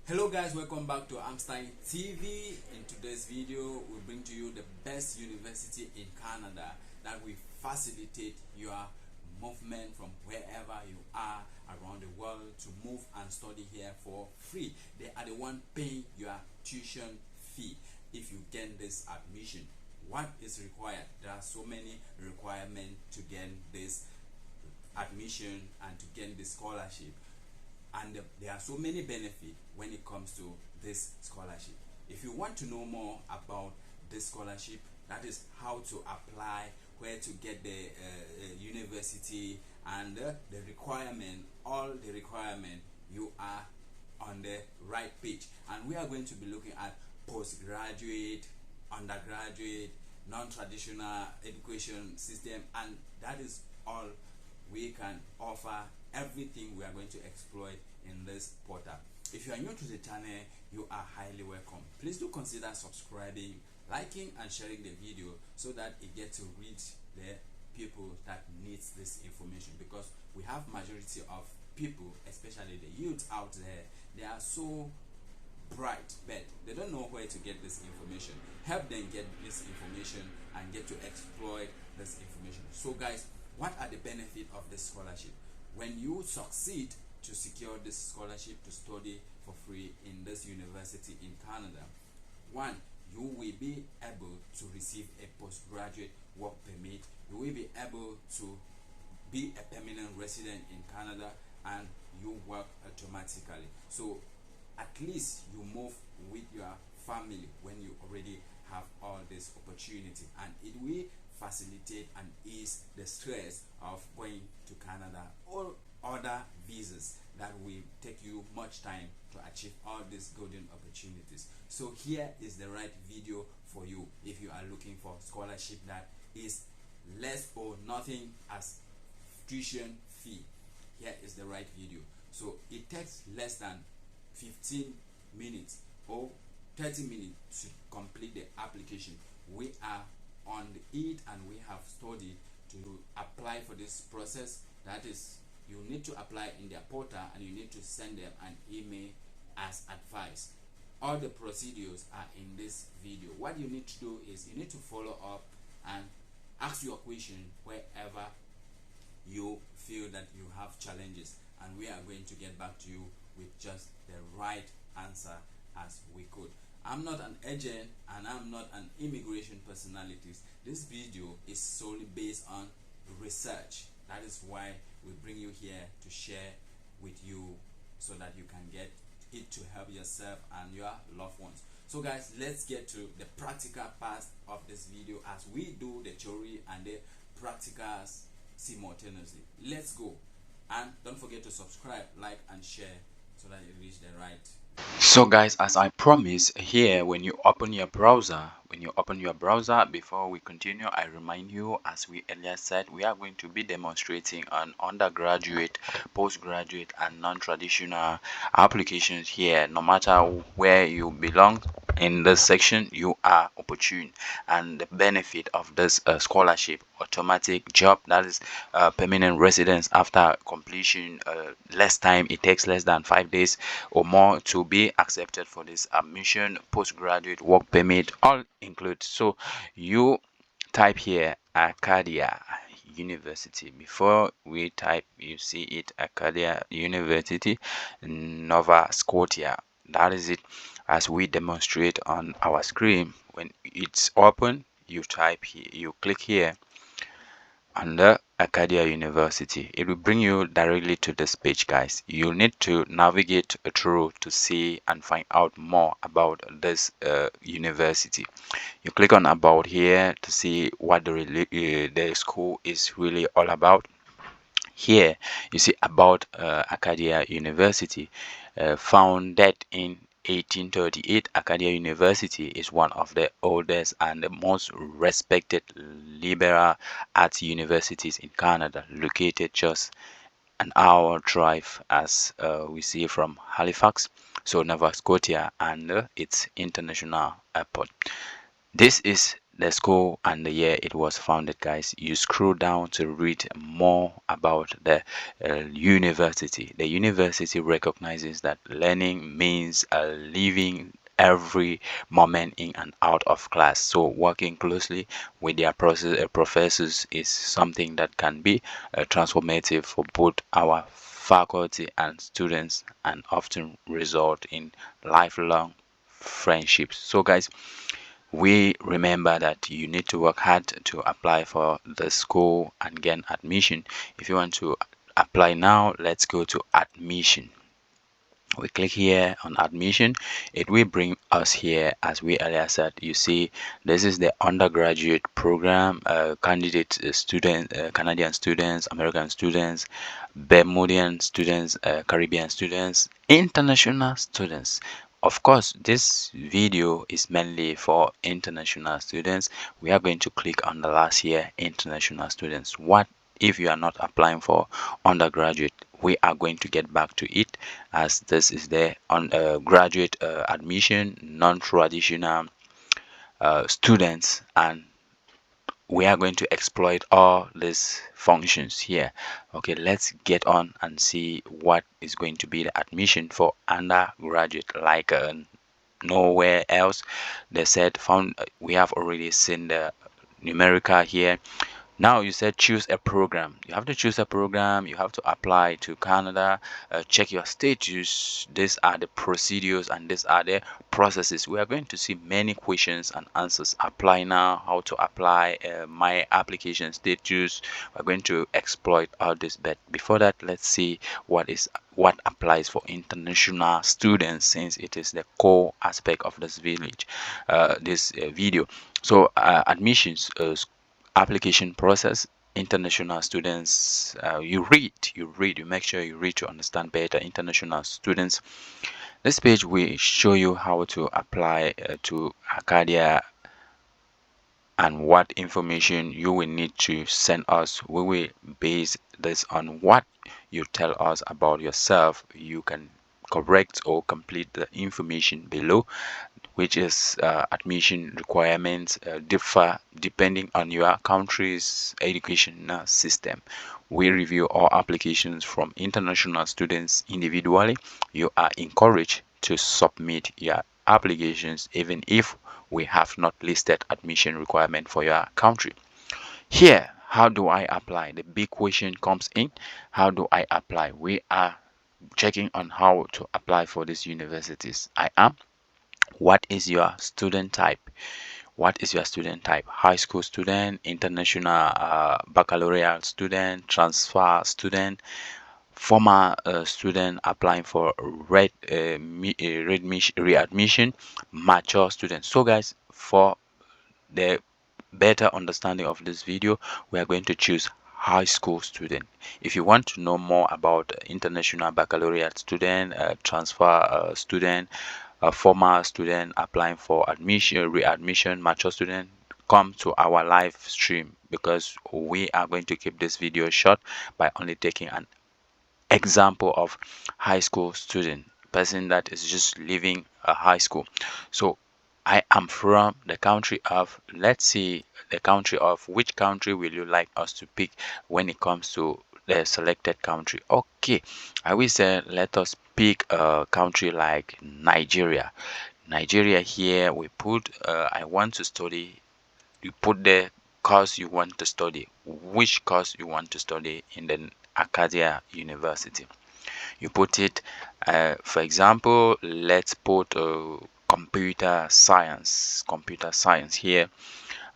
Hello guys, welcome back to Einstein TV. In today's video, we bring to you the best university in Canada that will facilitate your movement from wherever you are around the world to move and study here for free. They are the one paying your tuition fee if you get this admission. What is required? There are so many requirements to get this admission and to get this scholarship, and there are so many benefits when it comes to this scholarship. If you want to know more about this scholarship, that is how to apply, where to get the university, and the requirement, all the requirement, you are on the right page. And we are going to be looking at postgraduate, undergraduate, non-traditional education system, and that is all we can offer. Everything we are going to exploit in this portal. If you are new to the channel, you are highly welcome. Please do consider subscribing, liking and sharing the video so that it gets to reach the people that needs this information, because we have majority of people, especially the youth out there, they are so bright but they don't know where to get this information. Help them get this information and get to exploit this information. So guys, what are the benefits of this scholarship? When you succeed to secure this scholarship to study for free in this university in Canada, one, you will be able to receive a postgraduate work permit. You will be able to be a permanent resident in Canada, and you work automatically. So at least you move with your family when you already have all this opportunity, and it will facilitate and ease the stress of going to Canada or other visas that will take you much time to achieve all these golden opportunities. So here is the right video for you if you are looking for scholarship that is less or nothing as tuition fee. Here is the right video. So it takes less than 15 minutes or 30 minutes to complete the application. We are on it and we have studied to apply for this process. That is, you need to apply in their portal and you need to send them an email as advised. All the procedures are in this video. What you need to do is you need to follow up and ask your question wherever you feel that you have challenges, and we are going to get back to you with just the right answer as we could. I'm not an agent and I'm not an immigration personality. This video is solely based on research. That is why we bring you here to share with you so that you can get it to help yourself and your loved ones. So guys, let's get to the practical part of this video as we do the theory and the practicals simultaneously. Let's go, and don't forget to subscribe, like and share so that you reach the right. So guys, as I promised, here when you open your browser, before we continue, I remind you, as we earlier said, we are going to be demonstrating on undergraduate, postgraduate and non-traditional applications here. No matter where you belong in this section, you are opportune, and the benefit of this scholarship: automatic job, that is permanent residence after completion, less time, it takes less than 5 days or more to be accepted for this admission, postgraduate work permit, all include. So you type here Acadia University. Before we type, you see it, Acadia University, Nova Scotia. That is it, as we demonstrate on our screen. When it's open, you type here, you click here under Acadia University. It will bring you directly to this page, guys. You need to navigate through to see and find out more about this university. You click on about here to see what the school is really all about. Here you see about Acadia University, founded in 1838. Acadia University is one of the oldest and the most respected liberal arts universities in Canada, located just an hour drive, as we see, from Halifax, so Nova Scotia, and its international airport. This is the school and the year it was founded, guys. You scroll down to read more about the university. The university recognizes that learning means living every moment in and out of class. So working closely with their professors is something that can be transformative for both our faculty and students, and often result in lifelong friendships. So guys, we remember that you need to work hard to apply for the school and gain admission. If you want to apply now, let's go to admission. We click here on admission. It will bring us here. As we earlier said, you see this is the undergraduate program, candidate student, Canadian students, American students, Bermudian students, Caribbean students, international students. Of course, this video is mainly for international students. We are going to click on the last year international students. What if you are not applying for undergraduate? We are going to get back to it, as this is the graduate admission, non-traditional students, and we are going to exploit all these functions here. Okay, let's get on and see what is going to be the admission for undergraduate, like nowhere else. They said found, we have already seen the numerical here. Now you said choose a program. You have to choose a program. You have to apply to Canada, check your status. These are the procedures and these are the processes. We are going to see many questions and answers. Apply now, how to apply, my application status. We're going to exploit all this, but before that, let's see what applies for international students, since it is the core aspect of this video. So admissions, application process, international students, you make sure you read to understand better international students. This page will show you how to apply to Acadia and what information you will need to send us. We will base this on what you tell us about yourself. You can correct or complete the information below, which is admission requirements differ depending on your country's education system. We review all applications from international students individually. You are encouraged to submit your applications even if we have not listed admission requirement for your country. Here, how do I apply? The big question comes in. How do I apply? We are checking on how to apply for these universities. What is your student type? What is your student type? High school student, international baccalaureate student, transfer student, former student applying for readmission, mature student. So guys, for the better understanding of this video, we are going to choose high school student. If you want to know more about international baccalaureate student, transfer student, former student applying for admission, readmission, mature student, come to our live stream, because we are going to keep this video short by only taking an example of high school student, person that is just leaving a high school. So I am from the country of, let's see, the country of, which country will you like us to pick when it comes to the selected country? Okay, I will say let us pick a country like Nigeria. Nigeria, here we put I want to study. You put the course you want to study, which course you want to study in the Acadia University. You put it, for example, let's put computer science here,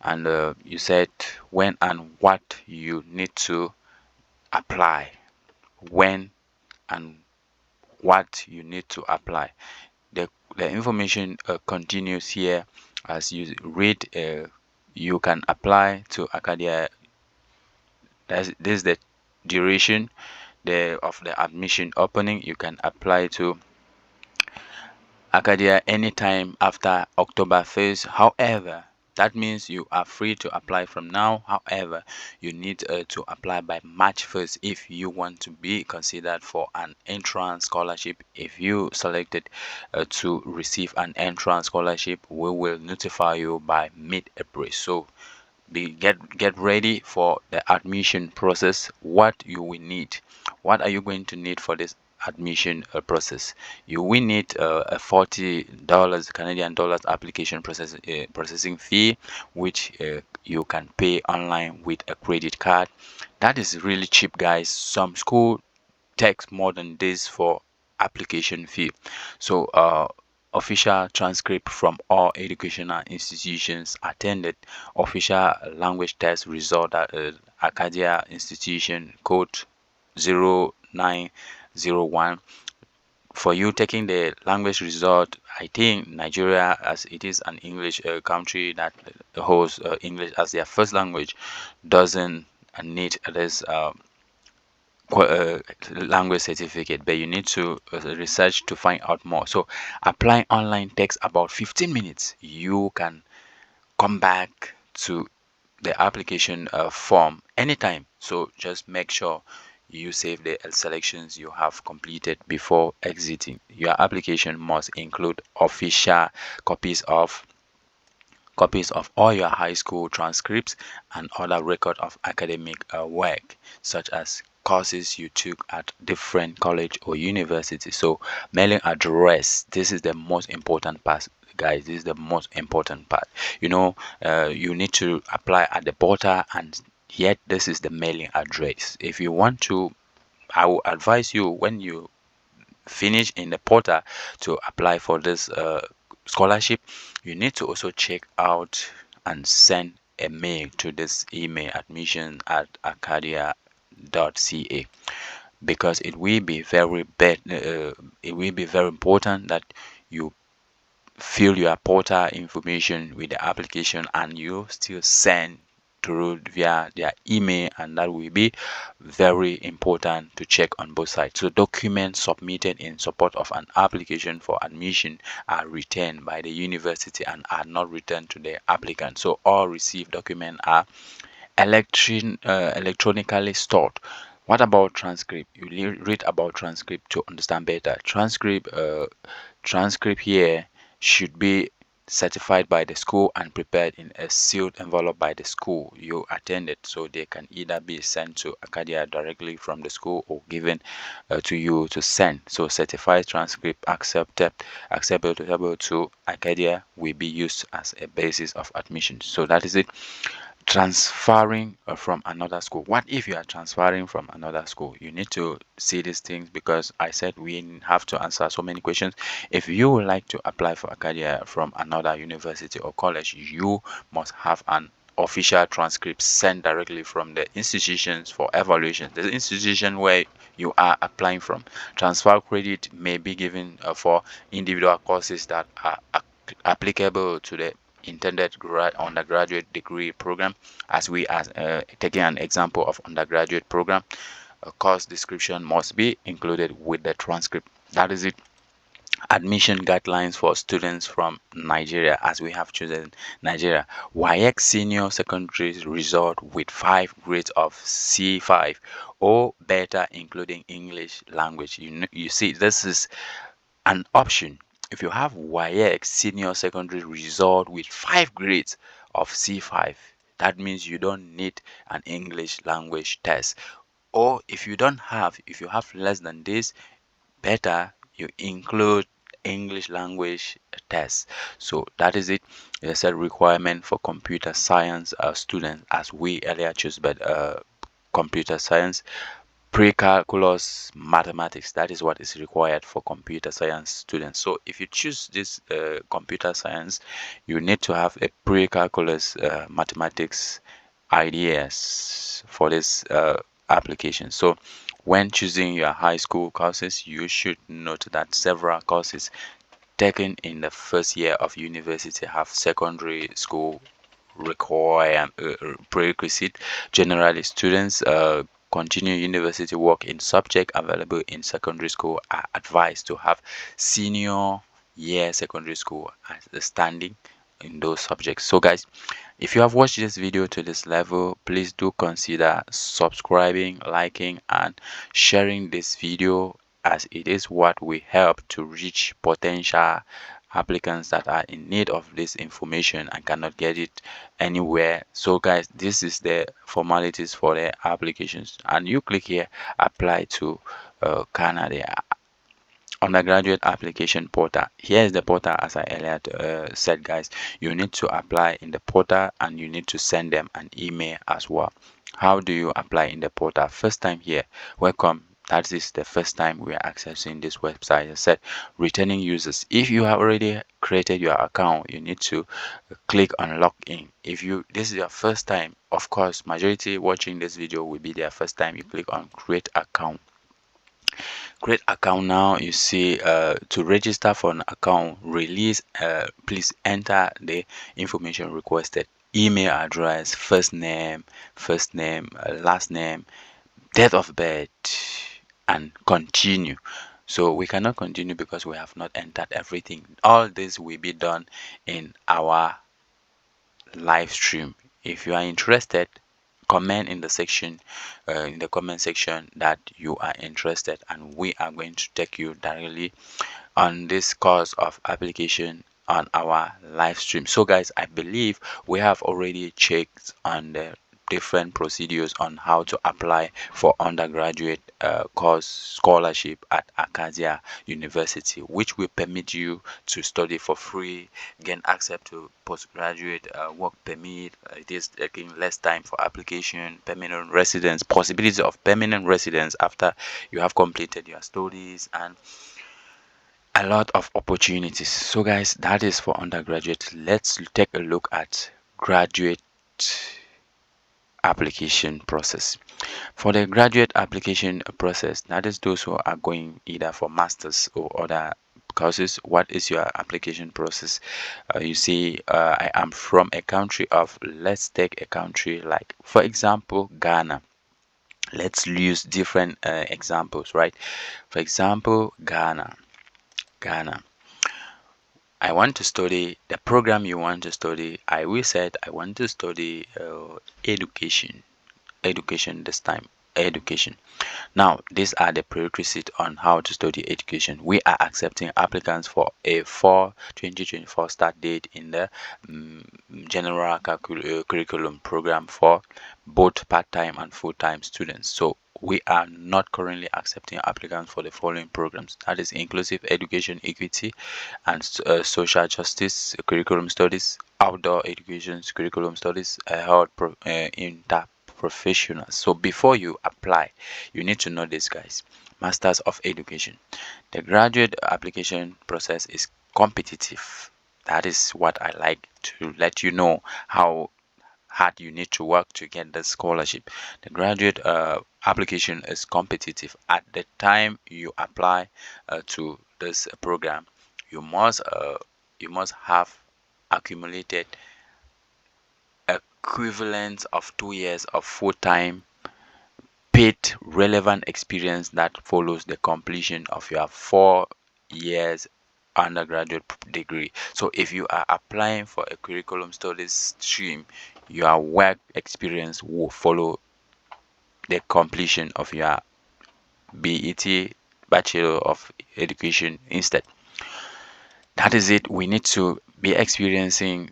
and you said when and what you need to apply, when and what you need to apply. The information continues here. As you read, you can apply to Acadia. This is the duration of the admission opening. You can apply to Acadia anytime after October 1st. However, That means you are free to apply from now. However, you need to apply by March 1st if you want to be considered for an entrance scholarship. If you selected to receive an entrance scholarship, we will notify you by mid-April. So get ready for the admission process. What you will need, what are you going to need for this admission process? You will need a $40 Canadian dollars application processing fee, which you can pay online with a credit card. That is really cheap, guys. Some school takes more than this for application fee. So official transcript from all educational institutions attended, official language test result at Acadia institution code 0901. For you taking the language result, I think Nigeria, as it is an English country that holds English as their first language, doesn't need this language certificate, but you need to research to find out more. So applying online takes about 15 minutes. You can come back to the application form anytime. So just make sure you save the selections you have completed before exiting. Your application must include official copies of all your high school transcripts and other record of academic work, such as courses you took at different college or university. So mailing address, this is the most important part, guys. This is the most important part. You need to apply at the portal, and yet this is the mailing address. If you want to, I will advise you, when you finish in the portal to apply for this scholarship, you need to also check out and send a mail to this email, admission@acadia.ca, because it will be very it will be very important that you fill your portal information with the application and you still send through via their email, and that will be very important to check on both sides. So documents submitted in support of an application for admission are returned by the university and are not returned to the applicant. So all received documents are electronically stored. What about transcript? You read about transcript to understand better. Transcript here should be certified by the school and prepared in a sealed envelope by the school you attended, so they can either be sent to Acadia directly from the school or given to you to send. So certified transcript acceptable to Acadia will be used as a basis of admission. So that is it. Transferring from another school. What if you are transferring from another school? You need to see these things, because I said we have to answer so many questions. If you would like to apply for Acadia from another university or college, you must have an official transcript sent directly from the institutions for evaluation, the institution where you are applying from. Transfer credit may be given for individual courses that are applicable to the intended undergraduate degree program. As we are taking an example of undergraduate program, a course description must be included with the transcript. That is it. Admission guidelines for students from Nigeria, as we have chosen Nigeria. WAEC senior secondary result with 5 grades of C5 or better, including English language. You see, this is an option. If you have WAEC senior secondary result with 5 grades of C5, that means you don't need an English language test. Or if you have less than this, better you include English language test. So that is it. It's a requirement for computer science students, as we earlier chose, but computer science pre-calculus mathematics, that is what is required for computer science students. So if you choose this computer science, you need to have a pre-calculus mathematics ideas for this application. So when choosing your high school courses, you should note that several courses taken in the first year of university have secondary school require prerequisite. Generally, students continue university work in subject available in secondary school are advised to have senior year secondary school as the standing in those subjects. So guys, if you have watched this video to this level, please do consider subscribing, liking, and sharing this video, as it is what we help to reach potential applicants that are in need of this information and cannot get it anywhere. So guys, this is the formalities for the applications, and you click here, apply to Canada undergraduate application portal. Here is the portal. As I earlier said, guys, you need to apply in the portal and you need to send them an email as well. How do you apply in the portal? First time here, welcome. That is the first time we are accessing this website. I said returning users. If you have already created your account, you need to click on login. If you this is your first time, of course majority watching this video will be their first time, you click on create account. Create account. Now you see to register for an account, release, please enter the information requested: email address, first name, last name, date of birth, and continue. So we cannot continue because we have not entered everything. All this will be done in our live stream. If you are interested, comment in the section in the comment section that you are interested, and we are going to take you directly on this course of application on our live stream. So guys, I believe we have already checked on the different procedures on how to apply for undergraduate course scholarship at Acadia University, which will permit you to study for free, gain access to postgraduate work permit. It is taking less time for application, permanent residence, possibility of permanent residence after you have completed your studies, and a lot of opportunities. So guys, that is for undergraduate. Let's take a look at graduate application process. For the graduate application process, that is those who are going either for masters or other courses. What is your application process? You see, I am from a country of, let's take a country like, for example, Ghana. Let's use different examples, right? For example, Ghana. I want to study the program you want to study. I will said I want to study education this time. Education. Now, these are the prerequisites on how to study education. We are accepting applicants for a 2024 start date in the general curriculum program for both part-time and full-time students. So we are not currently accepting applicants for the following programs: that is inclusive education, equity, and social justice curriculum studies, outdoor education curriculum studies, health interprofessionals. So before you apply, you need to know this, guys. Masters of Education. The graduate application process is competitive. That is what I like to let you know, how hard you need to work to get the scholarship. The graduate application is competitive. At the time you apply to this program, you must have accumulated equivalent of 2 years of full-time paid relevant experience that follows the completion of your 4 years undergraduate degree. So if you are applying for a curriculum studies stream, your work experience will follow the completion of your BET, Bachelor of Education instead. That is it. We need to be experiencing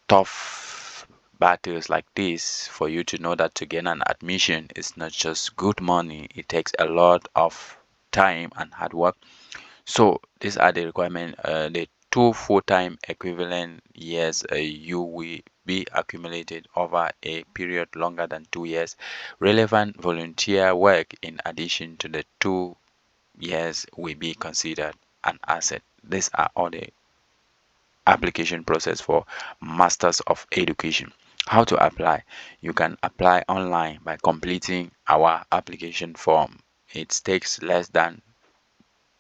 tough battles like this for you to know that to gain an admission is not just good money. It takes a lot of time and hard work. So these are the requirements. The 2 full-time equivalent years you will be accumulated over a period longer than 2 years. Relevant volunteer work in addition to the 2 years will be considered an asset. These are all the application process for Masters of Education. How to apply? You can apply online by completing our application form. It takes less than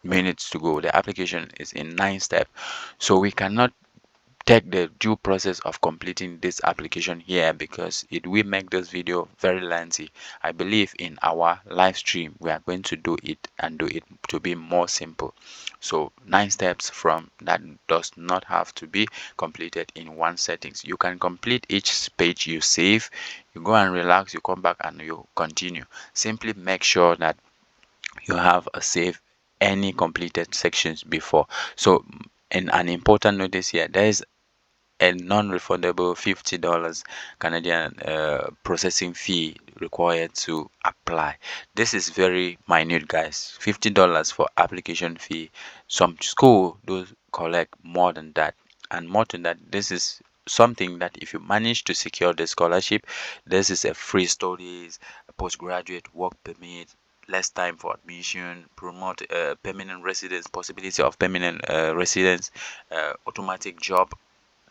minutes to go. The application is in 9 steps, so we cannot take the due process of completing this application here, because it will make this video very lengthy. I believe in our live stream we are going to do it and do it to be more simple. So 9 steps from that does not have to be completed in one settings. You can complete each page, you save, you go and relax, you come back and you continue. Simply make sure that you have a save any completed sections before. So, and an important notice here, there is a non-refundable $50 Canadian processing fee required to apply. This is very minute, guys. $50 for application fee. Some school do collect more than that, and more than that, this is something that if you manage to secure the scholarship, this is a free studies, a postgraduate work permit, less time for admission, promote permanent residence, possibility of permanent residence, automatic job.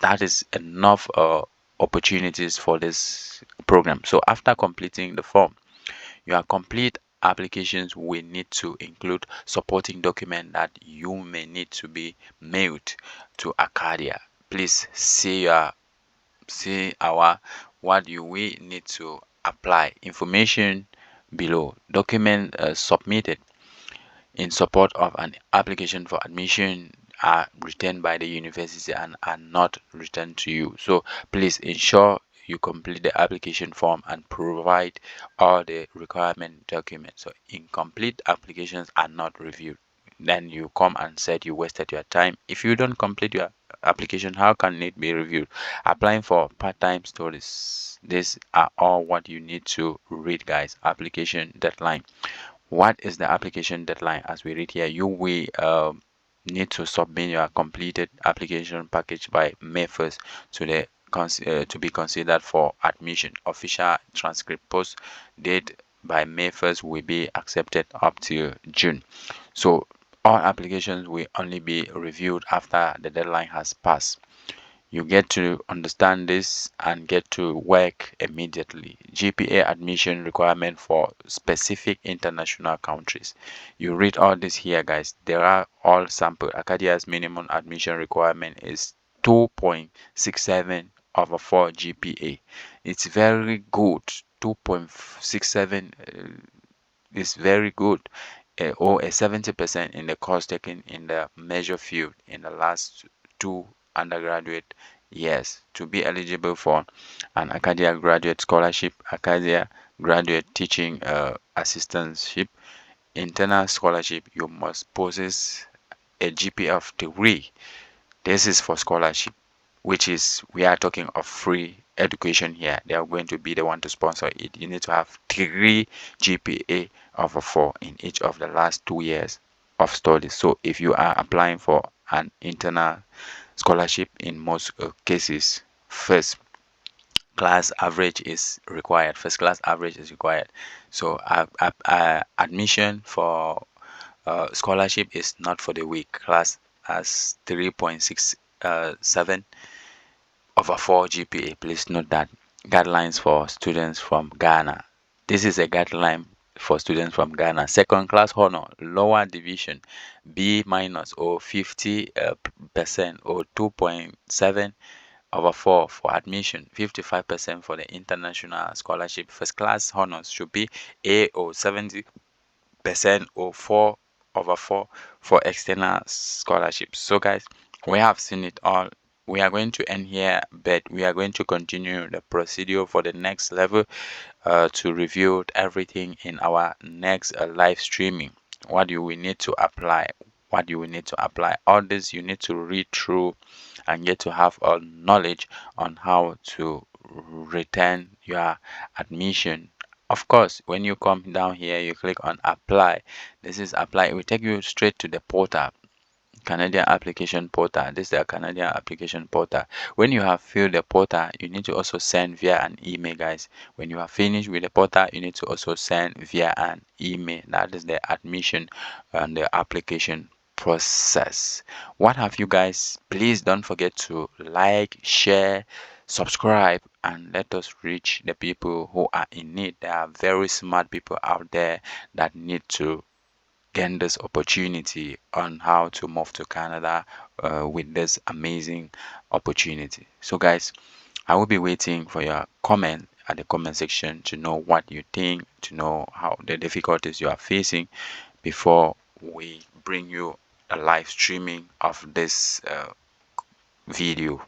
That is enough opportunities for this program. So after completing the form, your complete applications will need to include supporting document that you may need to be mailed to Acadia. Please see our what you will need to apply information below. Document submitted in support of an application for admission are returned by the university and are not returned to you. So please ensure you complete the application form and provide all the requirement documents. So incomplete applications are not reviewed. Then you come and said you wasted your time. If you don't complete your application, how can it be reviewed? Applying for part-time studies, these are all what you need to read, guys. Application deadline. What is the application deadline? As we read here, you will need to submit your completed application package by May 1st to the to be considered for admission. Official transcript post date by May 1st will be accepted up to June. So all applications will only be reviewed after the deadline has passed. You get to understand this and get to work immediately. GPA admission requirement for specific international countries. You read all this here, guys. There are all sample. Acadia's minimum admission requirement is 2.67 over 4 GPA. It's very good. 2.67 is very good, or a 70% in the course taken in the major field in the last 2 undergraduate years to be eligible for an Acadia graduate scholarship, Acadia graduate teaching assistantship, internal scholarship. You must possess a GPA of 3. This is for scholarship, which is we are talking of free education here. They are going to be the one to sponsor it. You need to have 3 GPA over 4 in each of the last 2 years of studies. So if you are applying for an internal scholarship, in most cases, first class average is required. First class average is required. So admission for scholarship is not for the weak. Class has 3.67 over 4 GPA. Please note that. Guidelines for students from Ghana. This is a guideline for students from Ghana. Second class honor, lower division, B minus or 50% or 2.7 over 4 for admission, 55% for the international scholarship. First class honors should be A or 70% or 4 over 4 for external scholarships. So guys, we have seen it all. We are going to end here, but we are going to continue the procedure for the next level to review everything in our next live streaming. What you will need to apply, what you will need to apply. All this you need to read through and get to have a knowledge on how to return your admission. Of course, when you come down here, you click on apply. This is apply. It will take you straight to the portal. Canadian application portal. This is the Canadian application portal. When you have filled the portal, you need to also send via an email, guys. When you are finished with the portal, you need to also send via an email. That is the admission and the application process. What have you guys? Please don't forget to like, share, subscribe, and let us reach the people who are in need. There are very smart people out there that need to gain this opportunity on how to move to Canada with this amazing opportunity. So guys, I will be waiting for your comment at the comment section to know what you think, to know how the difficulties you are facing before we bring you a live streaming of this video.